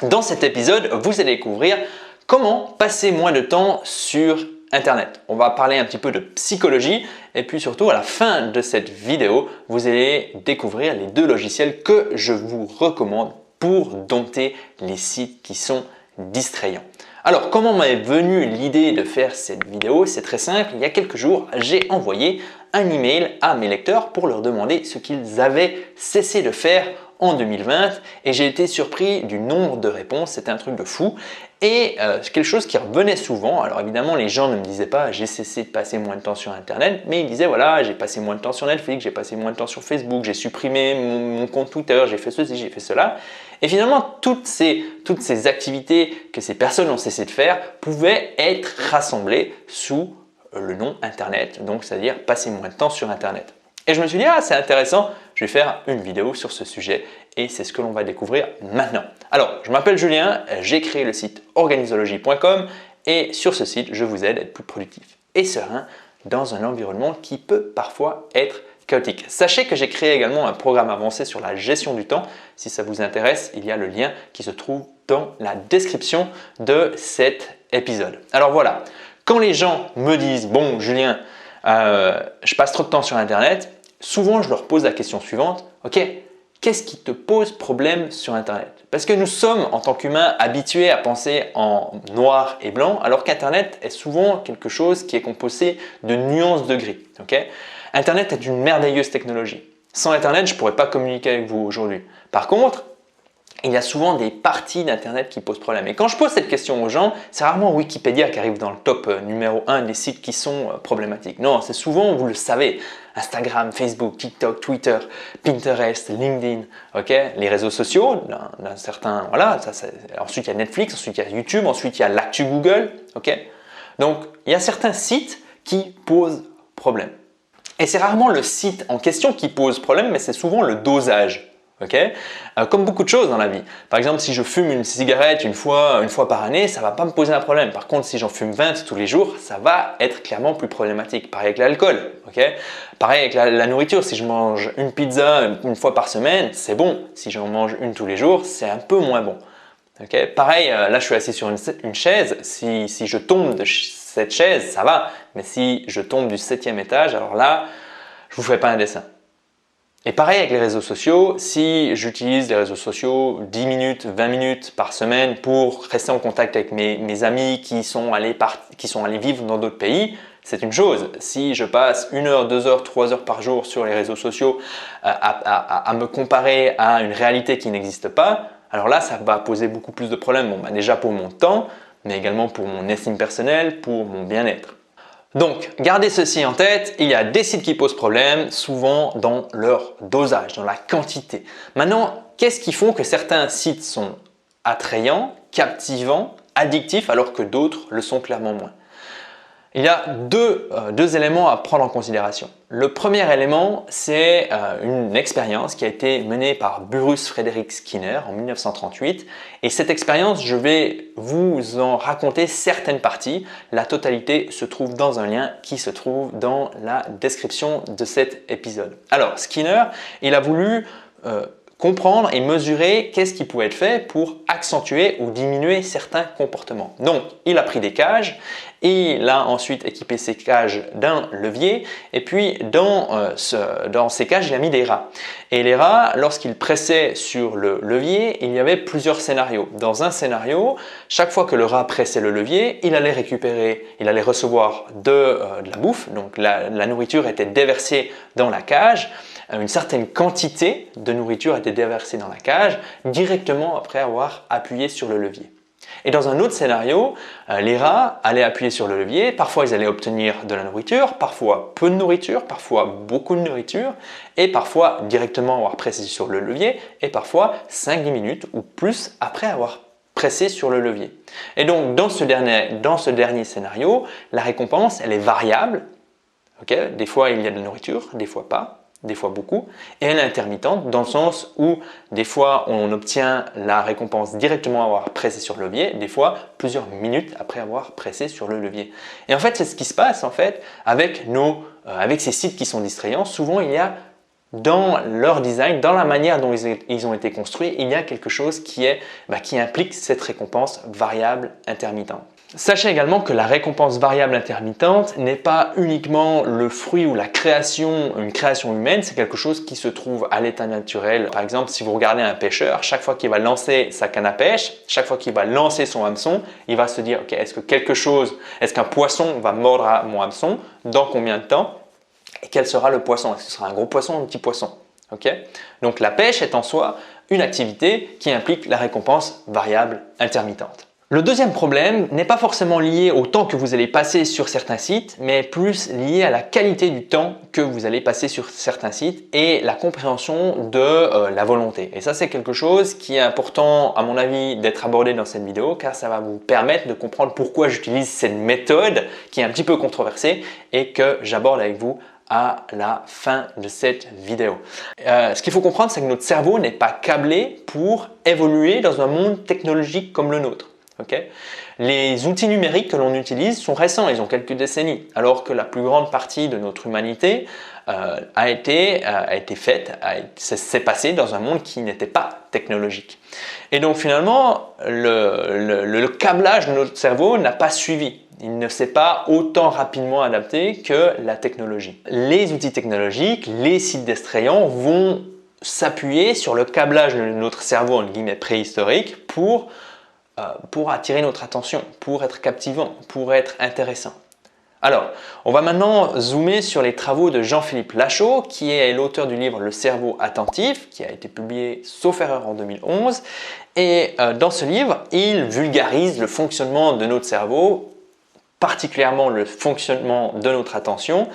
Dans cet épisode, vous allez découvrir comment passer moins de temps sur Internet. On va parler un petit peu de psychologie et puis surtout à la fin de cette vidéo, vous allez découvrir les 2 logiciels que je vous recommande pour dompter les sites qui sont distrayants. Alors, comment m'est venue l'idée de faire cette vidéo? C'est très simple. Il y a quelques jours, j'ai envoyé un email à mes lecteurs pour leur demander ce qu'ils avaient cessé de faire en 2020 et j'ai été surpris du nombre de réponses. C'était un truc de fou et quelque chose qui revenait souvent. Alors évidemment, les gens ne me disaient pas j'ai cessé de passer moins de temps sur Internet, mais ils disaient voilà, j'ai passé moins de temps sur Netflix, j'ai passé moins de temps sur Facebook, j'ai supprimé mon compte Twitter, j'ai fait ceci, j'ai fait cela. Et finalement, toutes ces activités que ces personnes ont cessé de faire pouvaient être rassemblées sous le nom Internet, donc c'est-à-dire passer moins de temps sur Internet. Et je me suis dit, c'est intéressant, je vais faire une vidéo sur ce sujet et c'est ce que l'on va découvrir maintenant. Alors, je m'appelle Julien, j'ai créé le site organisology.com et sur ce site, je vous aide à être plus productif et serein dans un environnement qui peut parfois être chaotique. Sachez que j'ai créé également un programme avancé sur la gestion du temps. Si ça vous intéresse, il y a le lien qui se trouve dans la description de cet épisode. Alors voilà, quand les gens me disent « Bon Julien, je passe trop de temps sur Internet », souvent je leur pose la question suivante « Ok, qu'est-ce qui te pose problème sur Internet ?» Parce que nous sommes en tant qu'humains habitués à penser en noir et blanc alors qu'Internet est souvent quelque chose qui est composé de nuances de gris. Okay? Internet est une merveilleuse technologie. Sans Internet, je ne pourrais pas communiquer avec vous aujourd'hui. Par contre, il y a souvent des parties d'Internet qui posent problème. Et quand je pose cette question aux gens, c'est rarement Wikipédia qui arrive dans le top numéro 1 des sites qui sont problématiques. Non, c'est souvent, vous le savez, Instagram, Facebook, TikTok, Twitter, Pinterest, LinkedIn, okay? Les réseaux sociaux, d'un certain, voilà, ensuite il y a Netflix, ensuite il y a YouTube, ensuite il y a l'actu Google. Okay? Donc, il y a certains sites qui posent problème. Et c'est rarement le site en question qui pose problème, mais c'est souvent le dosage. Okay? Comme beaucoup de choses dans la vie. Par exemple, si je fume une cigarette une fois par année, ça ne va pas me poser un problème. Par contre, si j'en fume 20 tous les jours, ça va être clairement plus problématique. Pareil avec l'alcool. Okay? Pareil avec la nourriture. Si je mange une pizza une fois par semaine, c'est bon. Si j'en mange une tous les jours, c'est un peu moins bon. Okay? Pareil, là je suis assis sur une chaise. Si je tombe de cette chaise, ça va. Mais si je tombe du 7e étage, alors là, je ne vous fais pas un dessin. Et pareil avec les réseaux sociaux, si j'utilise les réseaux sociaux 10 minutes, 20 minutes par semaine pour rester en contact avec mes amis qui sont allés vivre dans d'autres pays, c'est une chose. Si je passe 1 heure, 2 heures, 3 heures par jour sur les réseaux sociaux à me comparer à une réalité qui n'existe pas, alors là, ça va poser beaucoup plus de problèmes. Bon, déjà pour mon temps, mais également pour mon estime personnelle, pour mon bien-être. Donc, gardez ceci en tête, il y a des sites qui posent problème, souvent dans leur dosage, dans la quantité. Maintenant, qu'est-ce qui fait que certains sites sont attrayants, captivants, addictifs, alors que d'autres le sont clairement moins? Il y a deux éléments à prendre en considération. Le premier élément, c'est une expérience qui a été menée par Bruce Frederick Skinner en 1938. Et cette expérience, je vais vous en raconter certaines parties. La totalité se trouve dans un lien qui se trouve dans la description de cet épisode. Alors, Skinner, il a voulu comprendre et mesurer qu'est-ce qui pouvait être fait pour accentuer ou diminuer certains comportements. Donc, il a pris des cages et il a ensuite équipé ces cages d'un levier et puis dans ces cages, il a mis des rats. Et les rats, lorsqu'ils pressaient sur le levier, il y avait plusieurs scénarios. Dans un scénario, chaque fois que le rat pressait le levier, il allait recevoir de la bouffe, donc la nourriture était déversée dans la cage. Une certaine quantité de nourriture était déversée dans la cage directement après avoir appuyé sur le levier. Et dans un autre scénario, les rats allaient appuyer sur le levier, parfois ils allaient obtenir de la nourriture, parfois peu de nourriture, parfois beaucoup de nourriture, et parfois directement avoir pressé sur le levier, et parfois 5-10 minutes ou plus après avoir pressé sur le levier. Et donc dans ce dernier scénario, la récompense elle est variable. Okay? Des fois il y a de la nourriture, des fois pas. Des fois beaucoup, et elle est intermittente dans le sens où des fois on obtient la récompense directement avoir pressé sur le levier, des fois plusieurs minutes après avoir pressé sur le levier. Et en fait, c'est ce qui se passe en fait avec ces sites qui sont distrayants. Souvent, il y a dans leur design, dans la manière dont ils ont été construits, il y a quelque chose qui implique cette récompense variable intermittente. Sachez également que la récompense variable intermittente n'est pas uniquement le fruit ou une création humaine, c'est quelque chose qui se trouve à l'état naturel. Par exemple, si vous regardez un pêcheur, chaque fois qu'il va lancer sa canne à pêche, chaque fois qu'il va lancer son hameçon, il va se dire « Ok, est-ce qu'un poisson va mordre à mon hameçon? Dans combien de temps? Et quel sera le poisson? Est-ce que ce sera un gros poisson ou un petit poisson ?» Donc la pêche est en soi une activité qui implique la récompense variable intermittente. Le deuxième problème n'est pas forcément lié au temps que vous allez passer sur certains sites, mais plus lié à la qualité du temps que vous allez passer sur certains sites et la compréhension de la volonté. Et ça, c'est quelque chose qui est important, à mon avis, d'être abordé dans cette vidéo, car ça va vous permettre de comprendre pourquoi j'utilise cette méthode qui est un petit peu controversée et que j'aborde avec vous à la fin de cette vidéo. Ce qu'il faut comprendre, c'est que notre cerveau n'est pas câblé pour évoluer dans un monde technologique comme le nôtre. Les outils numériques que l'on utilise sont récents, ils ont quelques décennies, alors que la plus grande partie de notre humanité s'est passée dans un monde qui n'était pas technologique. Et donc finalement, le câblage de notre cerveau n'a pas suivi. Il ne s'est pas autant rapidement adapté que la technologie. Les outils technologiques, les sites distrayants vont s'appuyer sur le câblage de notre cerveau entre guillemets préhistorique pour attirer notre attention, pour être captivant, pour être intéressant. Alors, on va maintenant zoomer sur les travaux de Jean-Philippe Lachaud, qui est l'auteur du livre « Le cerveau attentif », qui a été publié, sauf erreur, en 2011. Et dans ce livre, il vulgarise le fonctionnement de notre cerveau, particulièrement le fonctionnement de notre attention,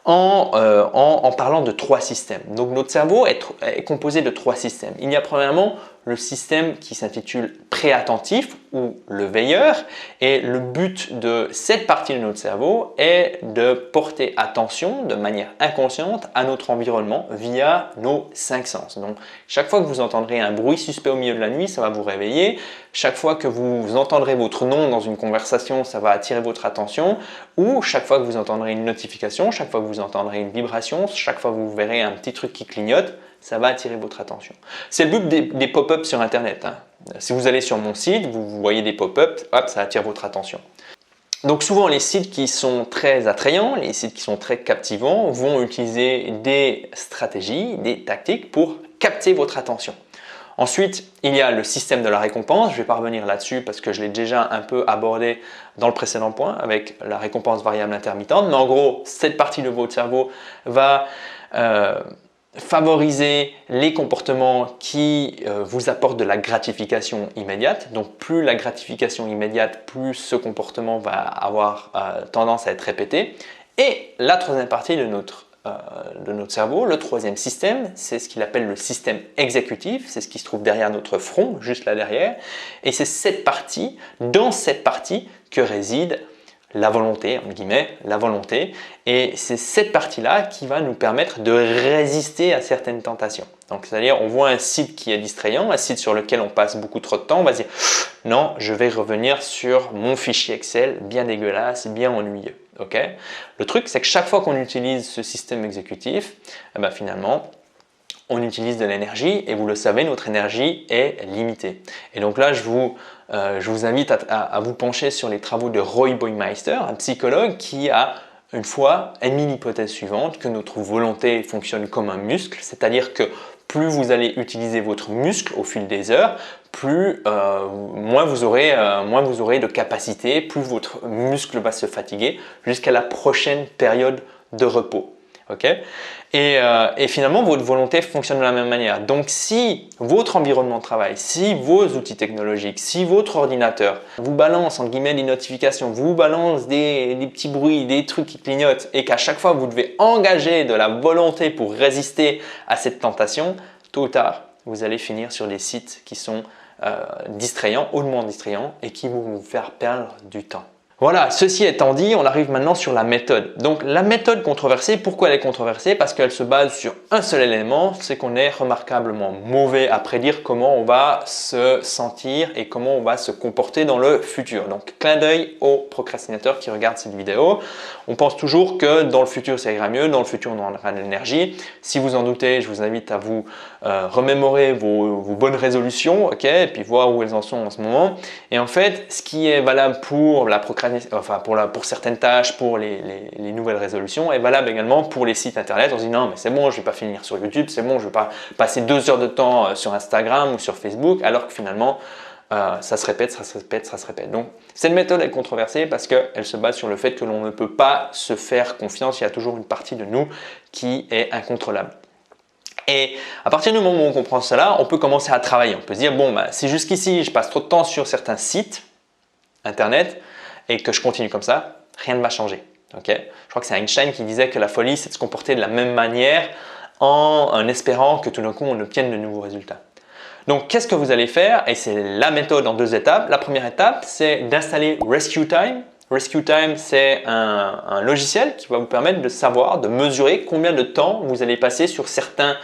en parlant de 3 systèmes. Donc notre cerveau est composé de 3 systèmes. Il y a premièrement le système qui s'intitule préattentif ou le veilleur, et le but de cette partie de notre cerveau est de porter attention de manière inconsciente à notre environnement via nos 5 sens. Donc chaque fois que vous entendrez un bruit suspect au milieu de la nuit, ça va vous réveiller. Chaque fois que vous entendrez votre nom dans une conversation, ça va attirer votre attention. Ou chaque fois que vous entendrez une notification, chaque fois que vous entendrez une vibration, chaque fois que vous verrez un petit truc qui clignote, ça va attirer votre attention. C'est le but des pop-up sur Internet. Si vous allez sur mon site, vous voyez des pop-up, hop, ça attire votre attention. Donc souvent, les sites qui sont très attrayants, les sites qui sont très captivants vont utiliser des stratégies, des tactiques pour capter votre attention. Ensuite, il y a le système de la récompense. Je ne vais pas revenir là-dessus parce que je l'ai déjà un peu abordé dans le précédent point avec la récompense variable intermittente. Mais en gros, cette partie de votre cerveau va favoriser les comportements qui vous apportent de la gratification immédiate. Donc plus la gratification immédiate, plus ce comportement va avoir tendance à être répété. Et la troisième partie de notre cerveau, le troisième système, c'est ce qu'il appelle le système exécutif, c'est ce qui se trouve derrière notre front, juste là derrière. Et c'est dans cette partie que réside la volonté, entre guillemets, la volonté. Et c'est cette partie-là qui va nous permettre de résister à certaines tentations. Donc, c'est-à-dire, on voit un site qui est distrayant, un site sur lequel on passe beaucoup trop de temps, on va se dire « Non, je vais revenir sur mon fichier Excel bien dégueulasse, bien ennuyeux. » Le truc, c'est que chaque fois qu'on utilise ce système exécutif, finalement, on utilise de l'énergie et vous le savez, notre énergie est limitée. Et donc là, je vous invite à vous pencher sur les travaux de Roy Baumeister, un psychologue qui a une fois émis l'hypothèse suivante, que notre volonté fonctionne comme un muscle, c'est-à-dire que plus vous allez utiliser votre muscle au fil des heures, moins vous aurez de capacité, plus votre muscle va se fatiguer jusqu'à la prochaine période de repos. Et finalement, votre volonté fonctionne de la même manière. Donc, si votre environnement de travail, si vos outils technologiques, si votre ordinateur vous balance entre guillemets des notifications, vous balance des petits bruits, des trucs qui clignotent et qu'à chaque fois, vous devez engager de la volonté pour résister à cette tentation, tôt ou tard, vous allez finir sur des sites qui sont distrayants, hautement distrayants et qui vont vous faire perdre du temps. Voilà, ceci étant dit, on arrive maintenant sur la méthode. Donc la méthode controversée, pourquoi elle est controversée? Parce qu'elle se base sur un seul élément, c'est qu'on est remarquablement mauvais à prédire comment on va se sentir et comment on va se comporter dans le futur. Donc clin d'œil aux procrastinateurs qui regardent cette vidéo. On pense toujours que dans le futur ça ira mieux, dans le futur on aura de l'énergie. Si vous en doutez, je vous invite à vous remémorer vos bonnes résolutions, ok, et puis voir où elles en sont en ce moment. Et en fait, ce qui est valable pour la procrastination, enfin pour certaines tâches, pour les nouvelles résolutions, est valable également pour les sites internet. On se dit non mais c'est bon, je ne vais pas finir sur YouTube, c'est bon, je ne vais pas passer 2 heures de temps sur Instagram ou sur Facebook, alors que finalement ça se répète, ça se répète, ça se répète. Donc cette méthode est controversée parce qu'elle se base sur le fait que l'on ne peut pas se faire confiance, il y a toujours une partie de nous qui est incontrôlable. Et à partir du moment où on comprend cela, on peut commencer à travailler. On peut se dire, bon, si jusqu'ici je passe trop de temps sur certains sites internet et que je continue comme ça, rien ne va changer. Okay, je crois que c'est Einstein qui disait que la folie, c'est de se comporter de la même manière en espérant que tout d'un coup on obtienne de nouveaux résultats. Donc, qu'est-ce que vous allez faire? Et c'est la méthode en 2 étapes. La première étape, c'est d'installer Rescue Time. Rescue Time, c'est un logiciel qui va vous permettre de savoir, de mesurer combien de temps vous allez passer sur certains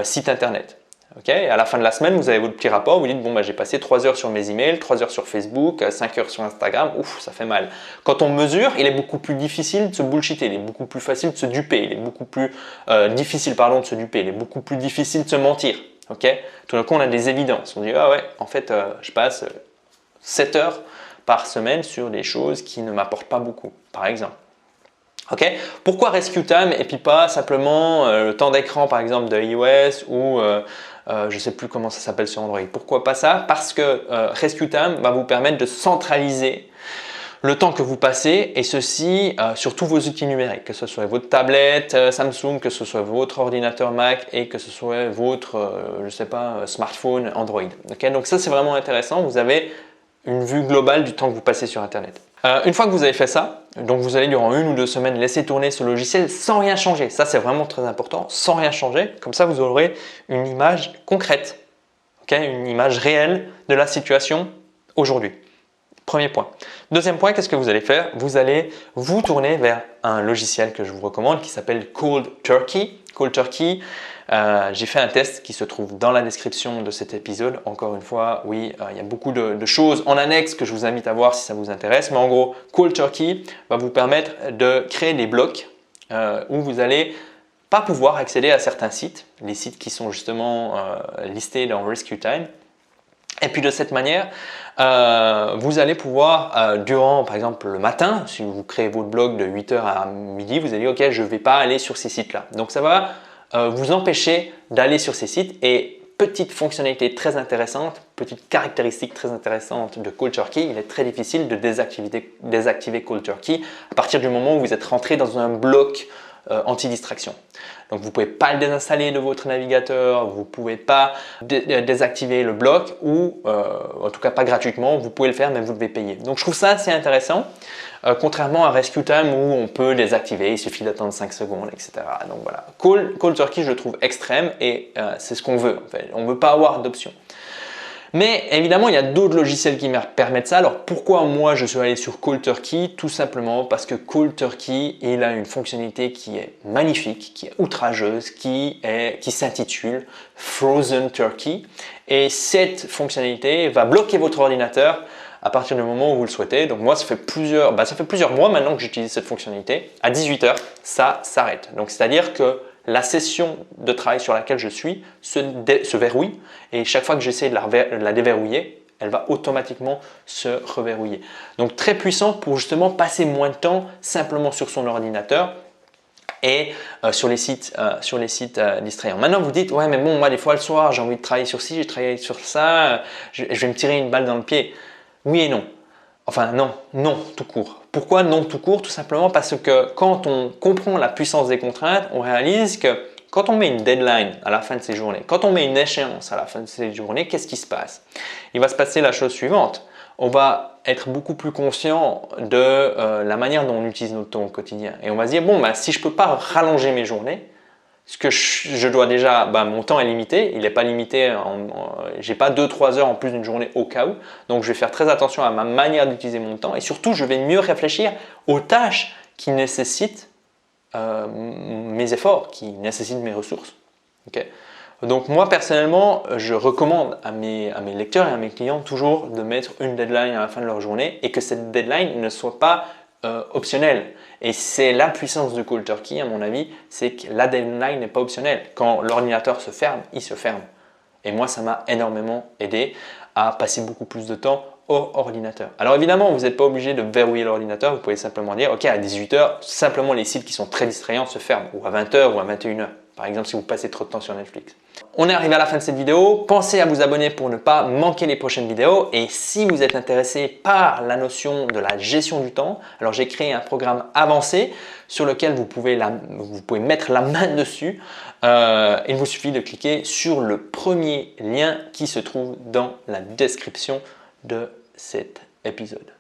sites internet. Okay, et à la fin de la semaine, vous avez votre petit rapport, vous dites bon, j'ai passé 3 heures sur mes emails, 3 heures sur Facebook, 5 heures sur Instagram, ouf, ça fait mal. Quand on mesure, il est beaucoup plus difficile de se bullshiter, il est beaucoup plus facile de se duper, il est beaucoup plus difficile de se duper, il est beaucoup plus difficile de se mentir. Okay, tout d'un coup, on a des évidences, on dit ah ouais, en fait, je passe 7 heures par semaine sur des choses qui ne m'apportent pas beaucoup, par exemple. Okay. Pourquoi Rescue Time et puis pas simplement le temps d'écran par exemple de iOS ou je ne sais plus comment ça s'appelle sur Android. Pourquoi pas ça? Parce que Rescue Time va vous permettre de centraliser le temps que vous passez et ceci sur tous vos outils numériques, que ce soit votre tablette Samsung, que ce soit votre ordinateur Mac et que ce soit votre je sais pas, smartphone Android. Okay. Donc ça c'est vraiment intéressant, vous avez une vue globale du temps que vous passez sur Internet. Une fois que vous avez fait ça, donc vous allez durant 1 ou 2 semaines laisser tourner ce logiciel sans rien changer. Ça, c'est vraiment très important, sans rien changer. Comme ça, vous aurez une image concrète, okay, une image réelle de la situation aujourd'hui. Premier point. Deuxième point, qu'est-ce que vous allez faire? Vous allez vous tourner vers un logiciel que je vous recommande qui s'appelle Cold Turkey. Cold Turkey, j'ai fait un test qui se trouve dans la description de cet épisode. Encore une fois, oui, il y a beaucoup de choses en annexe que je vous invite à voir si ça vous intéresse. Mais en gros, Cold Turkey va vous permettre de créer des blocs où vous allez pas pouvoir accéder à certains sites, les sites qui sont justement listés dans Rescue Time. Et puis de cette manière, vous allez pouvoir, durant par exemple le matin, si vous créez votre blog de 8h à midi, vous allez dire ok, je ne vais pas aller sur ces sites-là. Donc ça va vous empêcher d'aller sur ces sites et petite fonctionnalité très intéressante, petite caractéristique très intéressante de Cold Turkey, il est très difficile de désactiver Cold Turkey à partir du moment où vous êtes rentré dans un bloc anti-distraction. Donc vous ne pouvez pas le désinstaller de votre navigateur, vous ne pouvez pas désactiver le bloc ou en tout cas pas gratuitement, vous pouvez le faire mais vous devez payer. Donc je trouve ça assez intéressant, contrairement à Rescue Time où on peut désactiver, il suffit d'attendre 5 secondes, etc. Donc voilà, Cold Turkey je le trouve extrême et c'est ce qu'on veut en fait. On ne veut pas avoir d'option. Mais évidemment, il y a d'autres logiciels qui permettent ça. Alors pourquoi moi je suis allé sur Cold Turkey? Tout simplement parce que Cold Turkey, il a une fonctionnalité qui est magnifique, qui est outrageuse, qui s'intitule Frozen Turkey. Et cette fonctionnalité va bloquer votre ordinateur à partir du moment où vous le souhaitez. Donc moi, ça fait plusieurs mois maintenant que j'utilise cette fonctionnalité. À 18h, ça s'arrête. Donc c'est-à-dire que la session de travail sur laquelle je suis se verrouille et chaque fois que j'essaie de la déverrouiller, elle va automatiquement se reverrouiller. Donc très puissant pour justement passer moins de temps simplement sur son ordinateur et sur les sites distrayants. Maintenant vous dites ouais mais bon moi des fois le soir j'ai envie de travailler sur ci, j'ai travaillé sur ça, je vais me tirer une balle dans le pied. Oui et non. Enfin non tout court. Pourquoi non tout court? Tout simplement parce que quand on comprend la puissance des contraintes, on réalise que quand on met une deadline à la fin de ces journées, quand on met une échéance à la fin de ces journées, qu'est-ce qui se passe? Il va se passer la chose suivante. On va être beaucoup plus conscient de la manière dont on utilise notre temps au quotidien. Et on va se dire, bon, si je ne peux pas rallonger mes journées, ce que je dois déjà, mon temps est limité, il n'est pas limité, j'ai pas 2-3 heures en plus d'une journée au cas où, donc je vais faire très attention à ma manière d'utiliser mon temps et surtout je vais mieux réfléchir aux tâches qui nécessitent mes efforts, qui nécessitent mes ressources. Okay. Donc moi personnellement, je recommande à mes lecteurs et à mes clients toujours de mettre une deadline à la fin de leur journée et que cette deadline ne soit pas optionnelle. Et c'est la puissance de Cold Turkey à mon avis, c'est que la deadline n'est pas optionnelle. Quand l'ordinateur se ferme, il se ferme. Et moi ça m'a énormément aidé à passer beaucoup plus de temps au ordinateur. Alors évidemment, vous n'êtes pas obligé de verrouiller l'ordinateur, vous pouvez simplement dire ok, à 18 h, simplement les sites qui sont très distrayants se ferment, ou à 20 h ou à 21 h. Par exemple, si vous passez trop de temps sur Netflix. On est arrivé à la fin de cette vidéo. Pensez à vous abonner pour ne pas manquer les prochaines vidéos. Et si vous êtes intéressé par la notion de la gestion du temps, alors j'ai créé un programme avancé sur lequel vous pouvez mettre la main dessus. Il vous suffit de cliquer sur le premier lien qui se trouve dans la description de cet épisode.